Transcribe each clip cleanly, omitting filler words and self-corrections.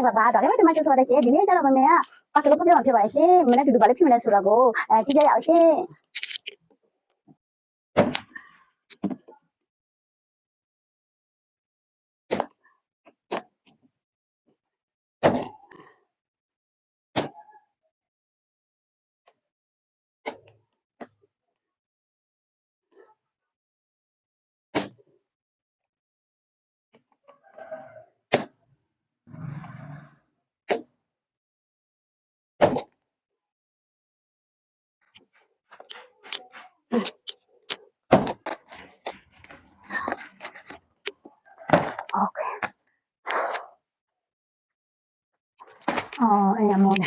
爸，大概这么就说的些，今天叫他们没啊，把这个不表皮吧些，没那就把那皮没来说了个，今天要些。OK， 哦，哎呀妈的，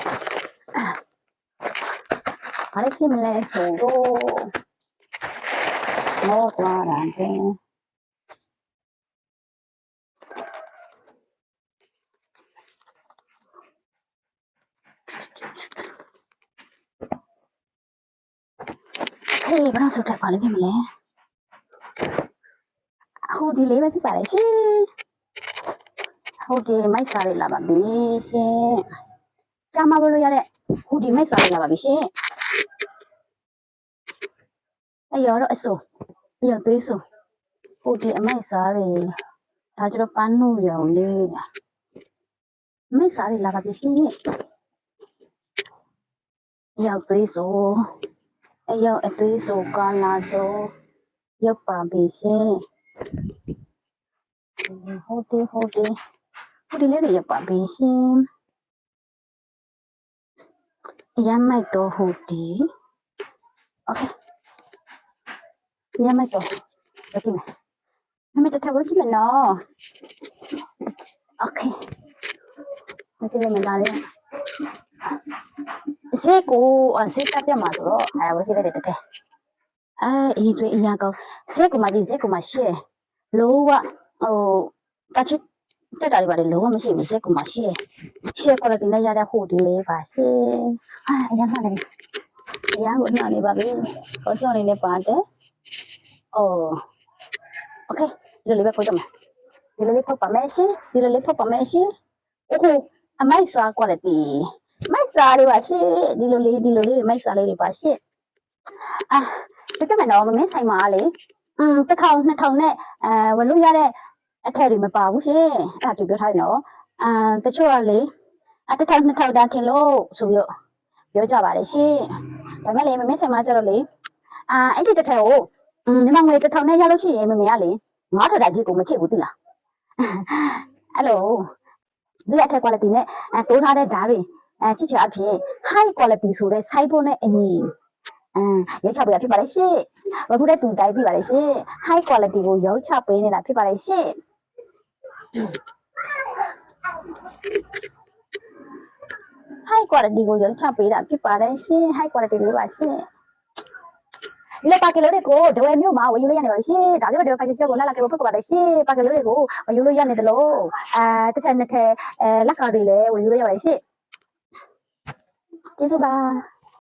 把那皮没来说个，我多难听。嘿，不让说这把那皮没来，后地来吧，皮把来些，后地没啥的啦吧，别些，家妈不lo要的，后地没啥的啦吧，别些，哎呀，这说，哎呀，对说，后地没啥的，他就搬路要的，没啥的啦吧，别些，要对说。哎呦，对手干啦手，要把别些，好的好的，好的嘞要把别些，也买多好的，OK，也买多，我听没？还没得太我听没喏，OK，我听没哪里？谁个啊？谁打电话的咯？哎，我听得得得。哎，一对一样高，谁个嘛就谁个嘛些，路啊，哦，但是。在这里边的路我们是不是个嘛些？些过了的那家的好的嘞吧些，哎呀那嘞，呀我那里吧呗，我说你那办的，哦，OK，这里边跑什么？这里跑把妹些，这里跑把妹些，哦吼，啊妹啥过来的，妹啥的吧些，这里妹啥的吧些，啊，这个嘛我们才嘛嘞，这套那套呢，我录下来。အထက်တွေမပါဘူးရှင်အဲ့ဒါသူပြောထားတယ်နော်တချို့ကလေတစ်ထောင်နှစ်ထောင်တန်းထင်လို့ဆိုပြီးတော့ပြောကြပါလေရှင်ဒါမဲ့လေမမေဆိုင်မှာကျတော့လေအဲ့ဒီတစ်ထက်ကိုမြန်မာငွေတစ်ထောင်နဲ့ရလို့ရှိရင်မမေကလေငါးထော်တာကြီးကိုမချစ်ဘူးသိလားအဲ့လိုဒီအထက် quality နဲ့တိုးထားတဲ့ဓာတ်တွေချစ်ချအဖြစ် high quality ဆိုတဲ့ site ဖို့နဲ့အညီရုပ်ချပေးတာဖြစ်ပါလေရှင်ဘာလို့လဲတူတိုင်းပြပါလေရှင် high quality ကိုရုပ်ချပေးနေတာဖြစ်ပါလေရှင်high quality ကိုရုံချပေးတာဖြစ်ပါတယ်ရှင် high quality လေးပါရှင်ဒီလေပါကီလိုတွေကိုဒဝဲမျိုးမှာဝယ်ယူလို့ရနေပါရှင်ဒါလေးပဲဒဝဲဖိုင်စီကိုလာလာကေဖို့ပါတယ်ရှင်ပါကီလိုတွေကိုဝယ်ယူလို့ရနေတယ်လို့တစ်ချက်နှစ်ထက်လက်ကားတွေလည်းဝယ်ယူလို့ရပါတယ်ရှင်ကျေးဇူးပါ